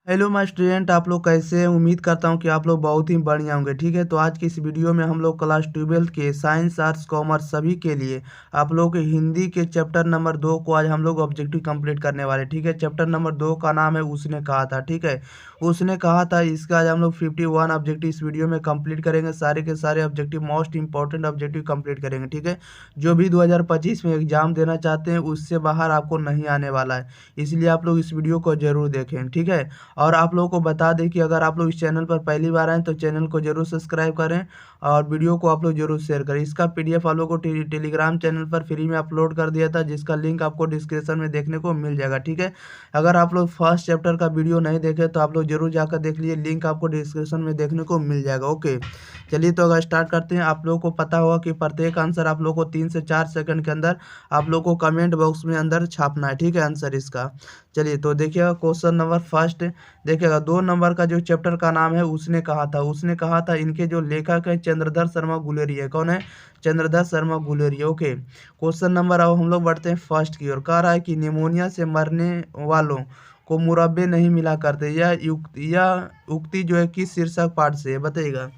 Hello my student, आप लोग कैसे हैं। उम्मीद करता हूं कि आप लोग बहुत ही बढ़िया होंगे। ठीक है, तो आज की इस वीडियो में हम लोग क्लास 12 के साइंस आर्ट्स कॉमर्स सभी के लिए आप लोगों के हिंदी के चैप्टर नंबर 2 को आज हम लोग ऑब्जेक्टिव कंप्लीट करने वाले। ठीक है, चैप्टर नंबर 2 का नाम है उसने कहा था। ठीक है, उसने कहा था, इसका आज हम लोग 51 ऑब्जेक्टिव इस वीडियो में कंप्लीट करेंगे। सारे के सारे objective, most important objective complete करेंगे। ठीक है, जो भी 2025 में एग्जाम देना चाहते हैं उससे बाहर आपको नहीं आने वाला है, इसलिए आप लोग इस वीडियो को जरूर देखें। ठीक है, और आप लोगों को बता दें कि अगर आप लोग इस चैनल पर पहली बार आए तो चैनल को जरूर सब्सक्राइब करें और वीडियो को आप लोग जरूर शेयर करें। इसका पीडीएफ आप लोगों को टेलीग्राम चैनल पर फ्री में अपलोड कर दिया था, जिसका लिंक आपको डिस्क्रिप्शन में देखने को मिल जाएगा। ठीक है, अगर आप लोग फर्स्ट चैप्टर का वीडियो नहीं देखे तो आप लोग जरूर जाकर देख लीजिए, लिंक आपको डिस्क्रिप्शन में देखने को मिल जाएगा। ओके, चलिए तो अगर स्टार्ट करते हैं। आप लोगों को पता होगा कि प्रत्येक आंसर आप लोगों को 3 से 4 सेकंड के अंदर आप लोगों को कमेंट बॉक्स में अंदर छापना है। ठीक है, आंसर इसका। चलिए तो देखिएगा क्वेश्चन नंबर फर्स्ट। देखिएगा 2 नंबर का जो चैप्टर का नाम है उसने कहा था। उसने कहा था, इनके जो लेखक है चंद्रधर शर्मा गुलेरिया। कौन है? Chandradhar Sharma Guleria. Okay, question number अब हम लोग बढ़ते हैं फर्स्ट की ओर। कह रहा है कि निमोनिया से मरने वालों को मुरब्बे नहीं मिला करते। यह उक्ति जो है किस शीर्षक पाठ से है बताइएगा।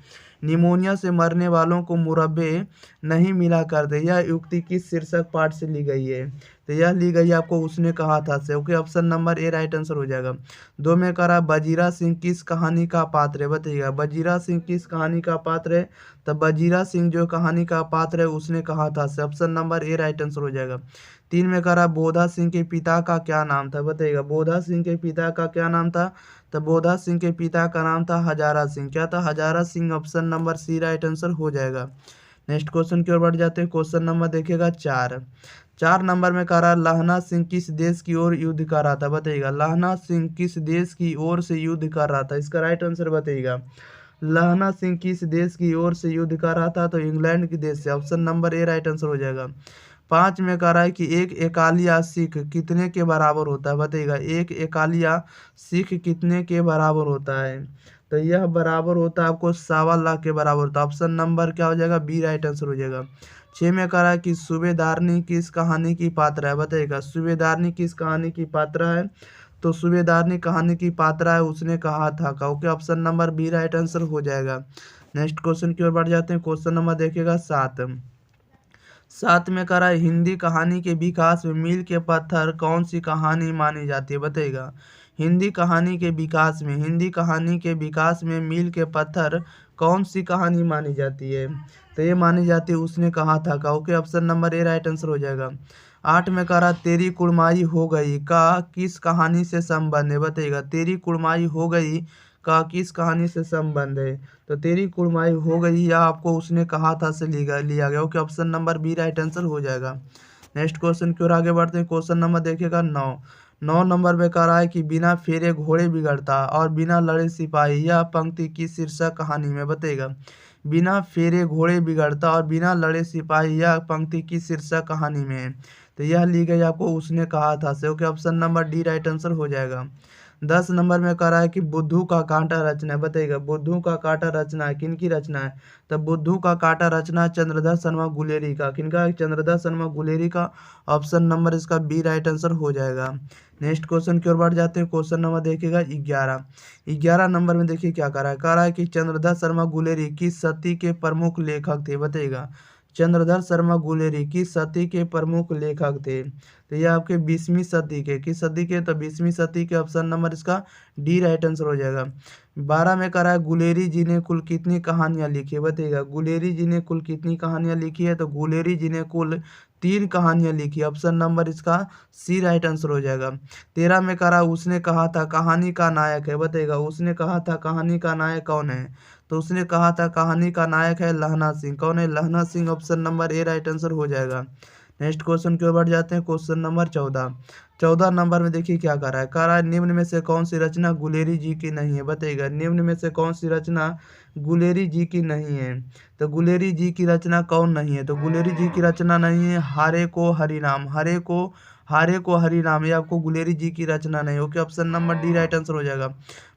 निमोनिया से मरने वालों को मुरब्बे नहीं मिला करते, यह उक्ति किस शीर्षक पाठ से ली गई है? तो यह ली गई आपको उसने कहा था से। Okay, option number A right answer हो जाएगा। 2 में करा बजीरा सिंह किस कहानी का पात्र है बताइएगा। बजीरा सिंह किस कहानी का पात्र है? तो बजीरा सिंह जो कहानी का पात्र है उसने कहा था से। Option number A right answer हो जाएगा। 3 में करा बोधा सिंह के पिता का क्या नाम था बताइएगा। बोधा सिंह के पिता का क्या नाम था? तो बोधा सिंह के पिता का नाम था हजारा सिंह। क्या था? Hazara Singh. Option number C right answer हो जाएगा। नेक्स्ट क्वेश्चन की ओर बढ़ जाते हैं। क्वेश्चन नंबर देखिएगा 4 नंबर में कह रहा है लहना सिंह किस देश की ओर युद्ध कर रहा था बताइएगा। लहना सिंह किस देश की ओर से युद्ध कर रहा था? इसका राइट आंसर बताइएगा। लहना सिंह किस देश की ओर से युद्ध कर रहा था? तो इंग्लैंड के देश से। Option number A right answer हो जाएगा। 5 में कह रहा है कि एक एकालिया सिख कितने के बराबर होता है बताइएगा। एक एकालिया सिख कितने के बराबर होता है? तो यह बराबर होता है आपको 1.25 लाख के बराबर होता है। ऑप्शन नंबर क्या हो जाएगा? बी राइट आंसर हो जाएगा। 6 में कह रहा है कि सूबेदारनी किस कहानी की पात्र है बताइएगा। सूबेदारनी किस कहानी की पात्र है? तो सूबेदारनी कहानी की पात्रा है उसने कहा था का। Okay, option number B right answer हो जाएगा। नेक्स्ट क्वेश्चन की ओर बढ़ जाते हैं। क्वेश्चन नंबर देखिएगा 7 में कह रहा है हिंदी कहानी के विकास में मील के पत्थर कौन सी कहानी मानी जाती है बताइएगा। हिंदी कहानी के विकास में मील के पत्थर कौन सी कहानी मानी जाती है? तो ये मानी जाती है उसने कहा था का। Okay, option number A right answer हो जाएगा। 8 में कह रहा तेरी कुड़माई हो गई का किस कहानी से संबंध है बताइएगा। तेरी कुड़माई हो गई का किस कहानी से संबंध है? तो तेरी कुड़माई हो गई या आपको उसने कहा था से लिया गया। Okay, option number B right answer हो जाएगा। नेक्स्ट क्वेश्चन की ओर आगे बढ़ते हैं। क्वेश्चन नंबर देखिएगा 9 नंबर में कह रहा है कि बिना फेरे घोड़े बिगड़ता और बिना लड़े सिपाही, यह पंक्ति किस शीर्षक कहानी में बताइएगा। बिना फेरे घोड़े बिगड़ता और बिना लड़े सिपाही, यह पंक्ति किस शीर्षक कहानी में है? तो यह ली गई आपको उसने कहा था से। Okay, option number D right answer हो जाएगा। 10 नंबर में कह रहा है कि बुद्धू का कांटा रचना है बताइएगा। बुद्धू का कांटा रचना है किनकी रचना है? तब बुद्धू का कांटा रचना चंद्रधर शर्मा गुलेरी का। किनका? चंद्रधर शर्मा गुलेरी का। ऑप्शन नंबर इसका बी राइट आंसर हो जाएगा। नेक्स्ट क्वेश्चन की ओर बढ़ जाते हैं। क्वेश्चन नंबर देखिएगा 11 नंबर में देखिए क्या कह रहा है कि चंद्रधर शर्मा गुलेरी किस सती के प्रमुख लेखक थे बताइएगा। चंद्रधर शर्मा गुलेरी किस सदी के प्रमुख लेखक थे? तो ये आपके 20वीं सदी के। किस सदी के? तो 20वीं सदी के। ऑप्शन नंबर इसका डी राइट आंसर हो जाएगा। 12 में कह रहा है गुलेरी जी ने कुल कितनी कहानियां लिखी है बताइएगा। गुलेरी जी ने कुल कितनी कहानियां लिखी है? तो गुलेरी जी ने कुल 3 कहानियां लिखी। ऑप्शन नंबर इसका सी राइट आंसर हो जाएगा। 13 में कह रहा उसने कहा था कहानी का नायक है बताइएगा। उसने कहा था कहानी का नायक कौन है? तो उसने कहा था कहानी का नायक है लहना सिंह। कौन है? लहना Singh. Option number A right answer हो जाएगा। नेक्स्ट क्वेश्चन की ओर बढ़ जाते हैं। क्वेश्चन नंबर 14 नंबर में देखिए क्या कह रहा है निम्न में से कौन सी रचना गुलेरी जी की नहीं है बताइएगा। निम्न में से कौन सी रचना गुलेरी जी की नहीं है? तो गुलेरी जी की रचना कौन नहीं है? तो गुलेरी जी की रचना नहीं है हरे को हरिनाम। हरे को हारे को हरि नाम, ये आपको गुलेरी जी की रचना नहीं। Okay, option number D right answer हो जाएगा।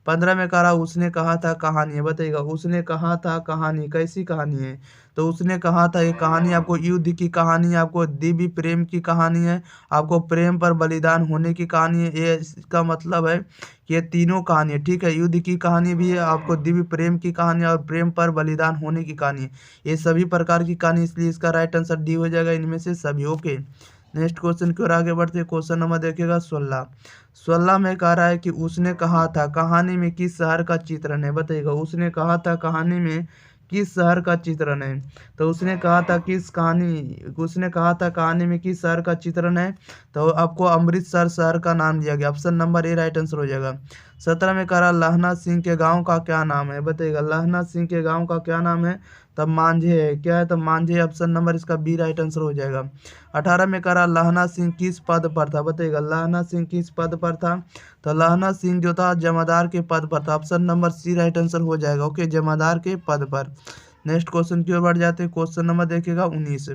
15 में कह रहा उसने कहा था कहानी है, बताइएगा उसने कहा था कहानी कैसी कहानी है। तो उसने कहा था ये कहानी आपको युद्ध की कहानी है, आपको दिव्य प्रेम की कहानी है, आपको प्रेम पर बलिदान होने की कहानी है। ये इसका मतलब है कि ये तीनों कहानी है, ठीक है। युद्ध की कहानी भी है, आपको दिव्य प्रेम की कहानी है और प्रेम पर बलिदान होने की कहानी है। ये सभी प्रकार की कहानी, इसलिए इसका राइट आंसर डी हो जाएगा, इनमें से सभी। ओके, नेक्स्ट क्वेश्चन की ओर आगे बढ़ते हैं। क्वेश्चन नंबर देखिएगा 16। 16 में कह रहा है कि उसने कहा था कहानी में किस शहर का चित्रण है, बताइएगा उसने कहा था कहानी में किस शहर का चित्रण है। तो उसने कहा था कहानी में किस शहर का चित्रण है। तो आपको अमृतसर शहर का नाम दिया गया, option number A right answer हो जाएगा। 17 में कह रहा लहना सिंह के गांव का क्या नाम है, बताइएगा लहना सिंह के गांव का क्या नाम है। तब मांझे है, क्या है, तब मांझे, ऑप्शन नंबर इसका बी राइट आंसर हो जाएगा। 18 में कह रहा लहना सिंह किस पद पर था, बताइएगा लहना सिंह किस पद पर था। तो लहना सिंह जो था जमादार के पद पर था, option number C right answer हो जाएगा। ओके, जमादार के पद पर। नेक्स्ट क्वेश्चन की ओर बढ़ जाते हैं। क्वेश्चन नंबर देखिएगा 19।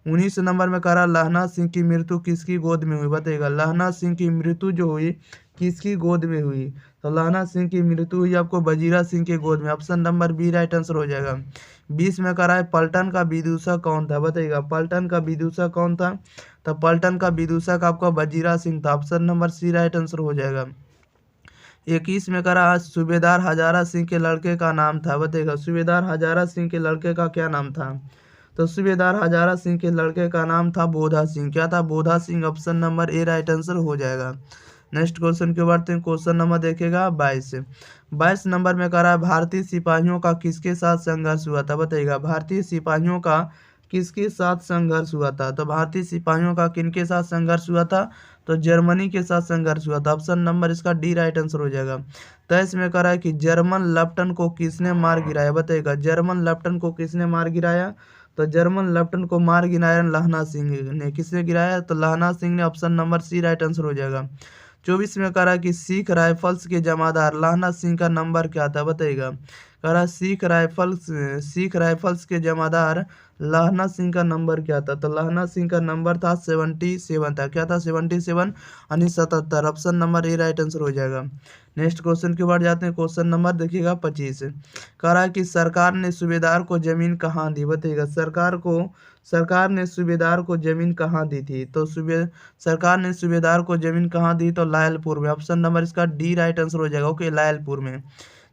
19 नंबर में कह रहा लहना सिंह की मृत्यु किसकी गोद में हुई, बताइएगा लहना सिंह की मृत्यु जो हुई किसकी गोद में हुई। तो लहना सिंह की मृत्यु हुई आपको वजीरा सिंह के गोद में, option number B right answer हो जाएगा। 20 में कह रहा है पलटन का विदूषक कौन था, बताइएगा पलटन का विदूषक कौन था। तो पलटन का विदूषक आपका वजीरा सिंह था, option number C right answer हो जाएगा। 21 में कह रहा सूबेदार हजारा सिंह के लड़के का नाम था, बताइएगा सूबेदार हजारा सिंह के लड़के का क्या नाम था। तो सूबेदार हजारा सिंह के लड़के का नाम था बोधा सिंह, क्या था, Bodha Singh, option number A right answer हो जाएगा। नेक्स्ट क्वेश्चन की बढ़ते हैं। क्वेश्चन नंबर देखिएगा 22। 22 नंबर में कह रहा है भारतीय सिपाहियों का किसके साथ संघर्ष हुआ था, बताइएगा भारतीय सिपाहियों का किसके साथ संघर्ष हुआ था। तो भारतीय सिपाहियों का किनके साथ संघर्ष हुआ था। तो जर्मनी के साथ संघर्ष हुआ था, ऑप्शन नंबर इसका डी राइट आंसर हो जाएगा। 23 में कह रहा है कि जर्मन लेफ्टिनेंट को किसने मार गिराया, बताइएगा जर्मन लेफ्टिनेंट को किसने मार गिराया। तो जर्मन लेफ्टिनेंट को मार गिराया लहना सिंह ने, किसने गिराया, तो लहना सिंह ने, option number C right answer हो जाएगा। 24 में कह रहा है कि सिख राइफल्स के जमादार लहना सिंह का नंबर क्या था, बताइएगा कह रहा सिख राइफल्स के जमादार लहना सिंह का नंबर क्या था। तो लहना सिंह का नंबर था 77 था, क्या था 77 यानी 77, option number A right answer हो जाएगा। नेक्स्ट क्वेश्चन की बार जाते हैं। क्वेश्चन नंबर देखिएगा 25। कह रहा है कि सरकार ने सूबेदार को जमीन कहाँ दी, बताइएगा सरकार ने सूबेदार को जमीन कहाँ दी थी। तो सरकार ने सूबेदार को जमीन कहाँ दी, तो लायलपुर में, ऑप्शन नंबर इसका डी राइट आंसर हो जाएगा। ओके, लायलपुर में।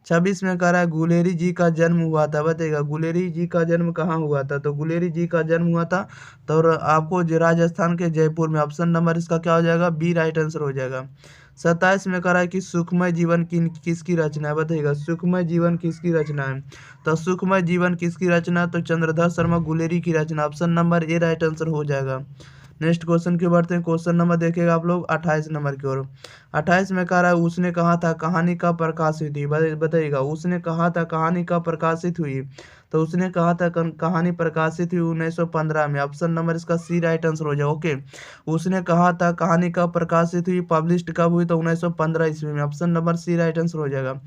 26 में कह रहा है गुलेरी जी का जन्म हुआ था, बताइएगा गुलेरी जी का जन्म कहाँ हुआ था। तो गुलेरी जी का जन्म हुआ था तो आपको राजस्थान के जयपुर में, ऑप्शन नंबर इसका क्या हो जाएगा, बी राइट आंसर हो जाएगा। 27 में कह रहा है कि सुखमय जीवन किसकी रचना है, बताइएगा सुखमय जीवन किसकी रचना है। तो सुखमय जीवन किसकी रचना, तो चंद्रधर शर्मा गुलेरी की रचना, option number A right answer हो जाएगा। नेक्स्ट क्वेश्चन की बढ़ते हैं। क्वेश्चन नंबर देखिएगा आप लोग 28 नंबर की ओर। 28 में कह रहा है उसने कहा था कहानी का प्रकाशित हुई, बताइएगा उसने कहा था कहानी का प्रकाशित हुई। तो उसने कहा था कहानी प्रकाशित हुई 1915 में, ऑप्शन नंबर इसका सी राइट आंसर हो जाए। ओके, उसने कहा था कहानी का प्रकाशित हुई, पब्लिश्ड कब हुई, तो 1915 ईस्वी में, option number C right answer हो जाएगा।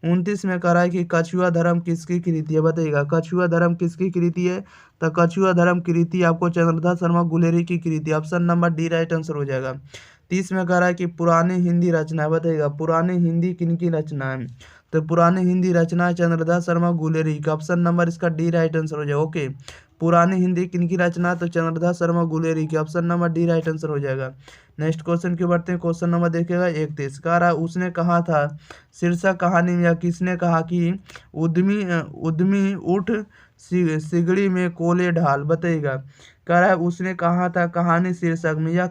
29 में कह रहा है कि कछुआ धर्म किसकी कृति है, बताइएगा कछुआ धर्म किसकी कृति है। तो कछुआ धर्म कृति आपको चंद्रधर शर्मा गुलेरी की कृति, option number D right answer हो जाएगा। 30 में कह रहा है कि पुरानी हिंदी रचना है, बताइएगा पुरानी हिंदी किनकी रचना है। तो पुरानी हिंदी रचना है चंद्रधर शर्मा गुलेरी का, ऑप्शन नंबर इसका डी राइट आंसर हो जाएगा। ओके, पुरानी हिंदी किनकी रचना, तो चंद्रधर शर्मा गुलेरी की, option number D right answer हो जाएगा। नेक्स्ट क्वेश्चन की बढ़ते हैं। क्वेश्चन नंबर देखिएगा 31। कह रहा उसने कहा था शीर्षक कहानी में, या किसने कहा कि उद्यमी उठ सिगड़ी में कोले ढाल, बताइएगा कह रहा है उसने कहा था कहानी शीर्षक में, या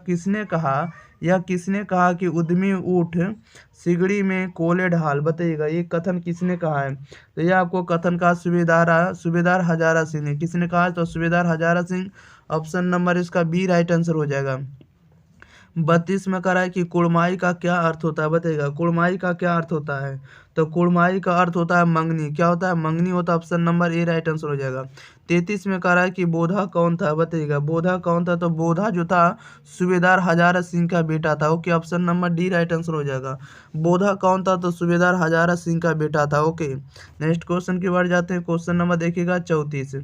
किसने कहा कि उद्यमी उठ सिगड़ी में कोले ढाल, बताइएगा ये कथन किसने कहा है। तो यह आपको कथन का सूबेदार हजारा सिंह ने, किसने कहा, तो सूबेदार हजारा सिंह, ऑप्शन नंबर इसका बी राइट आंसर हो जाएगा। 32 में कह रहा है कि कुड़माई का क्या अर्थ होता है, बताइएगा कुड़माई का क्या अर्थ होता है। तो कुड़माई का अर्थ होता है मंगनी, क्या होता है, मंगनी होता है, option number A right answer हो जाएगा। 33 में कह रहा है कि बोधा कौन था, बताइएगा बोधा कौन था। तो बोधा जो था सूबेदार हजारा सिंह का बेटा था। Okay, option number D right answer हो जाएगा। बोधा कौन था, तो सूबेदार हजारा सिंह का बेटा था। ओके, नेक्स्ट क्वेश्चन की बार जाते हैं। क्वेश्चन नंबर देखिएगा 34।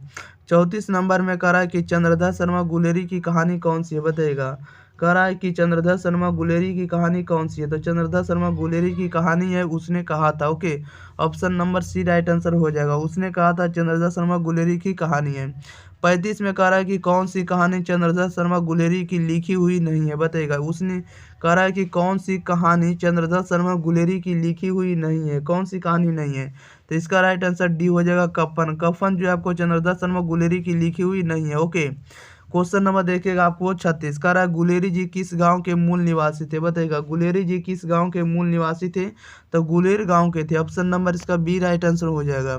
34 नंबर में कह रहा है कि चंद्रधर शर्मा गुलेरी की कहानी कौन सी है, बताइएगा कह रहा है कि चंद्रधर शर्मा गुलेरी की कहानी कौन सी है। तो चंद्रधर शर्मा गुलेरी की कहानी है उसने कहा था। Okay, option number C right answer हो जाएगा। उसने कहा था चंद्रधर शर्मा गुलेरी की कहानी है। 35 में कह रहा है कि कौन सी कहानी चंद्रधर शर्मा गुलेरी की लिखी हुई नहीं है, बताइएगा। उसने कह रहा है कि कौन सी कहानी चंद्रधर शर्मा गुलेरी की लिखी हुई नहीं है, कौन सी कहानी नहीं है। तो इसका राइट आंसर डी हो जाएगा, कफन। कफन जो है आपको चंद्रधर शर्मा गुलेरी की लिखी हुई नहीं है। ओके, क्वेश्चन नंबर देखिएगा आपको 36 का रहा, गुलेरी जी किस गांव के मूल निवासी थे, बताइएगा। गुलेरी जी किस गांव के मूल निवासी थे, तो गुलेर गांव के थे। ऑप्शन नंबर इसका बी राइट आंसर हो जाएगा।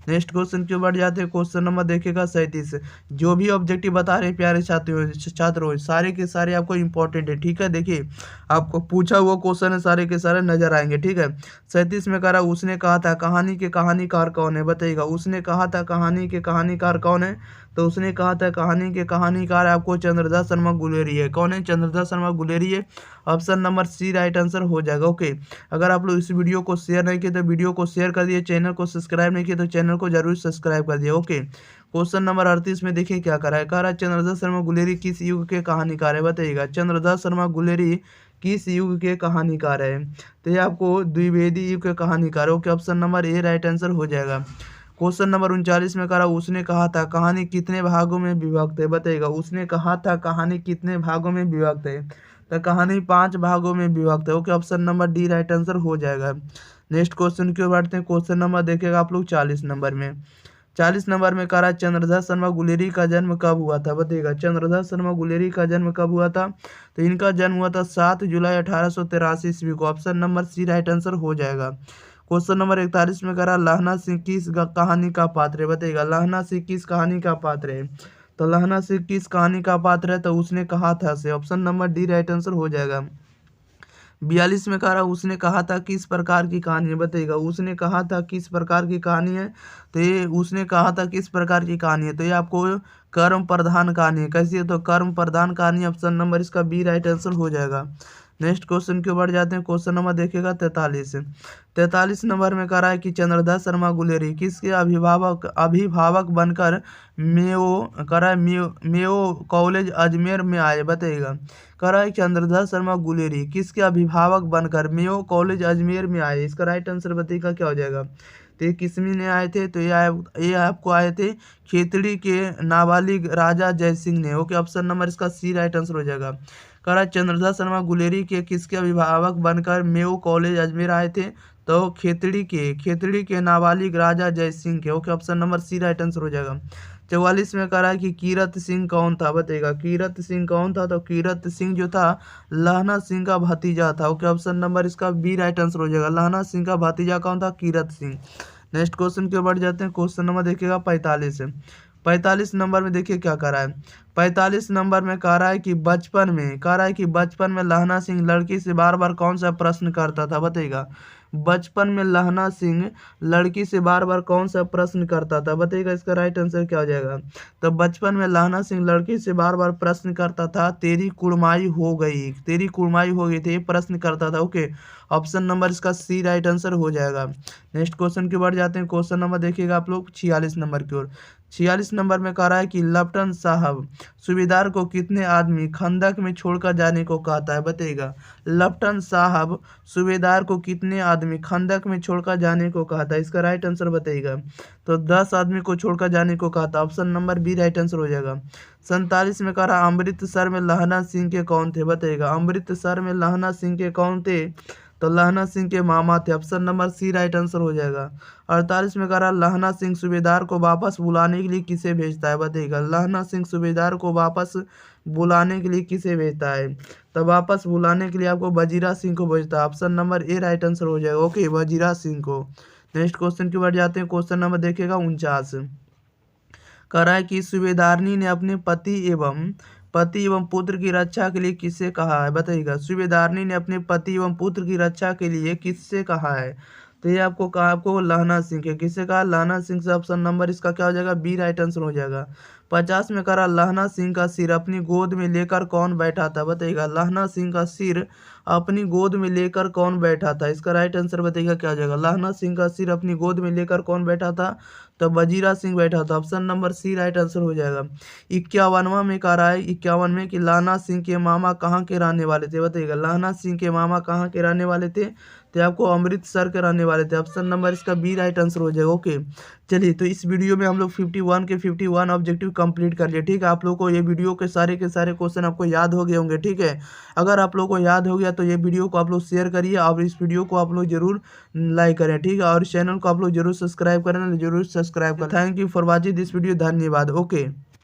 नेक्स्ट क्वेश्चन की ओर बढ़ जाते हैं। क्वेश्चन नंबर देखिएगा 37। जो भी ऑब्जेक्टिव बता रहे प्यारे छात्रों सारे के सारे आपको इंपॉर्टेंट है, ठीक है। देखिए आपको पूछा हुआ क्वेश्चन है, सारे के सारे नजर आएंगे, ठीक है। 37 में कह रहा उसने कहा था कहानी के कहानीकार कौन है, बताइएगा। उसने कहा था कहानी के कहानीकार कौन है, तो उसने कहा था कहानी के कहानीकार आपको चंद्रधर शर्मा गुलेरी है। कौन है, चंद्रधर शर्मा गुलेरी है। Option number C right answer हो जाएगा। ओके, अगर आप लोग इस वीडियो को शेयर नहीं किए तो वीडियो को शेयर कर दिए, चैनल को सब्सक्राइब नहीं किए तो चैनल को जरूर सब्सक्राइब कर दिए। ओके, क्वेश्चन नंबर 38 में देखिए क्या करा है। कह रहा है चंद्रधर शर्मा गुलेरी किस युग के कहानीकार है, बताइएगा। चंद्रधर शर्मा गुलेरी किस युग के कहानीकार है, तो ये आपको द्विवेदी युग के कहानीकार है। Okay, option number A right answer हो जाएगा। क्वेश्चन नंबर 39 में कहा उसने कहा था कहानी कितने भागों में विभक्त है, बताइएगा। उसने कहा था कहानी कितने भागों में विभक्त है, तो कहानी 5 भागों में विभक्त है। Okay, option number D right answer हो जाएगा। नेक्स्ट क्वेश्चन की ओर बढ़ते हैं। क्वेश्चन नंबर देखिएगा आप लोग 40 नंबर में। 40 नंबर में कह रहा है चंद्रधर शर्मा गुलेरी का जन्म कब हुआ था, बताइएगा। चंद्रधर शर्मा गुलेरी का जन्म कब हुआ था, तो इनका जन्म हुआ था 7 जुलाई 1883 ईस्वी को। Option number C right answer हो जाएगा। क्वेश्चन नंबर 41 में कह रहा लहना सिंह किस कहानी का पात्र है, बताइएगा। लहना सिंह किस कहानी का पात्र है, तो लहना सिंह किस कहानी का पात्र है, तो उसने कहा था से। Option number D right answer हो जाएगा। 42 में कह रहा उसने कहा था किस प्रकार की कहानी है, बताइएगा। उसने कहा था किस प्रकार की कहानी है, तो ये उसने कहा था किस प्रकार की कहानी है, तो ये आपको कर्म प्रधान कहानी है। कैसी है, तो कर्म प्रधान कहानी। ऑप्शन नंबर इसका बी राइट आंसर हो जाएगा। नेक्स्ट क्वेश्चन के ऊपर जाते हैं। क्वेश्चन नंबर देखिएगा 43 नंबर में कह रहा है कि चंद्रधर शर्मा गुलेरी किसके अभिभावक बनकर मेयो कह रहा है मेयो कॉलेज अजमेर में आए, बताइएगा। कह रहा है चंद्रधर शर्मा गुलेरी किसके अभिभावक बनकर मेयो कॉलेज अजमेर में आए। इसका राइट आंसर बताइएगा क्या हो जाएगा। तो ये किसमें ने आए थे, तो ये आपको आए थे खेतड़ी के नाबालिग राजा जय सिंह ने। ओके, ऑप्शन नंबर इसका सी राइट आंसर हो जाएगा। कह रहा चंद्रधर शर्मा गुलेरी के किसके अभिभावक बनकर मेयो कॉलेज अजमेर आए थे, तो खेतड़ी के नाबालिग राजा जय सिंह के। Okay, option number C right answer हो जाएगा। 44 में कह रहा है कि कीरत सिंह कौन था, बताइएगा। कीरत सिंह कौन था, तो कीरत सिंह जो था लहना सिंह का भतीजा था। ओके, ऑप्शन नंबर इसका बी राइट आंसर हो जाएगा। लहना सिंह का भतीजा कौन था, कीरत सिंह। नेक्स्ट क्वेश्चन की ओर बढ़ जाते हैं। क्वेश्चन नंबर देखिएगा 45 नंबर में देखिए क्या कह रहा है। 45 नंबर में कह रहा है कि बचपन में लहना सिंह लड़की से बार बार कौन सा प्रश्न करता था, बताइएगा। बचपन में लहना सिंह लड़की से बार बार कौन सा प्रश्न करता था, बताइएगा। इसका राइट आंसर क्या हो जाएगा। तो बचपन में लहना सिंह लड़की से बार बार प्रश्न करता था तेरी कुड़माई हो गई थी, प्रश्न करता था। ओके, ऑप्शन नंबर इसका सी राइट आंसर हो जाएगा। नेक्स्ट क्वेश्चन की बढ़ जाते हैं। क्वेश्चन नंबर देखिएगा आप लोग 46 नंबर की ओर। 46 नंबर में कह रहा है कि लेफ्टिनेंट साहब सूबेदार को कितने आदमी खंदक में छोड़कर जाने को कहता है, बताइएगा। लेफ्टिनेंट साहब सूबेदार को कितने आदमी खंदक में छोड़कर जाने को कहता है, इसका राइट आंसर बताइएगा। तो 10 आदमी को छोड़कर जाने को कहता, option number B right answer हो जाएगा। 47 में कह रहा अमृतसर में लहना सिंह के कौन थे, बताइएगा। अमृतसर में लहना सिंह के कौन थे, तो लहना सिंह के मामा थे। Option number C right answer हो जाएगा। 48 में कह रहा लहना सिंह सूबेदार को वापस बुलाने के लिए किसे भेजता है, बताइएगा। लहना सिंह सूबेदार को वापस बुलाने के लिए किसे भेजता है, तो वापस बुलाने के लिए आपको वजीरा सिंह को भेजता है। Option number A right answer हो जाएगा। ओके, वजीरा सिंह को। नेक्स्ट क्वेश्चन की बढ़ जाते हैं। क्वेश्चन नंबर देखिएगा 49। कह रहा है कि सूबेदारनी ने अपने पति एवं पुत्र की रक्षा के लिए किससे कहा है, बताइएगा। सूबेदारनी ने अपने पति एवं पुत्र की रक्षा के लिए किससे कहा है, तो ये आपको कहा, आपको लाहना सिंह है। किसे कहा? लाहना सिंह से ऑप्शन नंबर इसका क्या हो जाएगा? बी राइट आंसर हो जाएगा। 50 में करा, लाहना सिंह का सिर अपनी गोद में लेकर कौन बैठा था? बताइएगा, लाहना सिंह का सिर अपनी गोद में लेकर कौन बैठा था? इसका राइट आंसर बताइएगा क्या हो जाएगा? लाहना सिंह का सिर अपनी गोद में लेकर कौन बैठा था? तो वजीरा सिंह बैठा था। Option number C right answer हो जाएगा। 51वां में कह रहा है, 51 में कि लाहना सिंह के मामा कहाँ के रहने वाले थे? बताइएगा, लाहना सिंह के मामा कहाँ के रहने वाले थे? तो आपको अमृतसर के रहने वाले थे। ऑप्शन नंबर इसका बी राइट आंसर हो जाएगा। ओके, चलिए, तो इस वीडियो में हम लोग 51 के 51 ऑब्जेक्टिव कंप्लीट कर लिए। ठीक है, आप लोग को ये वीडियो के सारे क्वेश्चन आपको याद हो गए होंगे। ठीक है, अगर आप लोग को याद हो गया तो ये वीडियो को आप लोग शेयर करिए और इस वीडियो को आप लोग जरूर लाइक करें। ठीक है, और चैनल को आप लोग जरूर सब्सक्राइब करें, जरूर सब्सक्राइब करें। Thank you for watching this video. धन्यवाद। ओके।